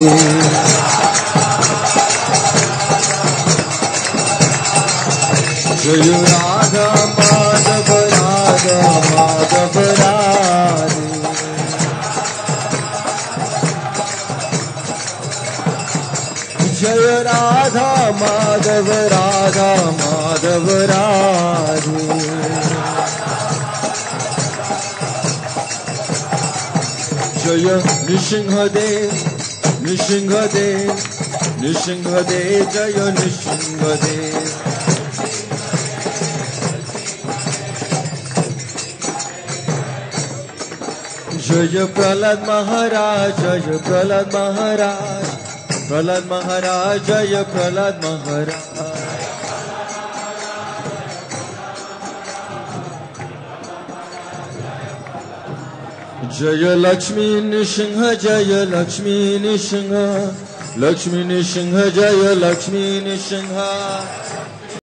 Jai Radha Madhav Radha Madhav Radhe. Jai Radha Madhav Radha Madhav Radhe. Jai Nrisimhadeva Nrisimhadeva Nrisimhadeva Jai Nrisimhadeva. Jai Prahlad Maharaj Jai Prahlad Maharaj Prahlad Maharaj Jai Prahlad Maharaj. Jai Lakshmi Narasimha Jai Lakshmi Narasimha Lakshmi Narasimha Jai Lakshmi Narasimha.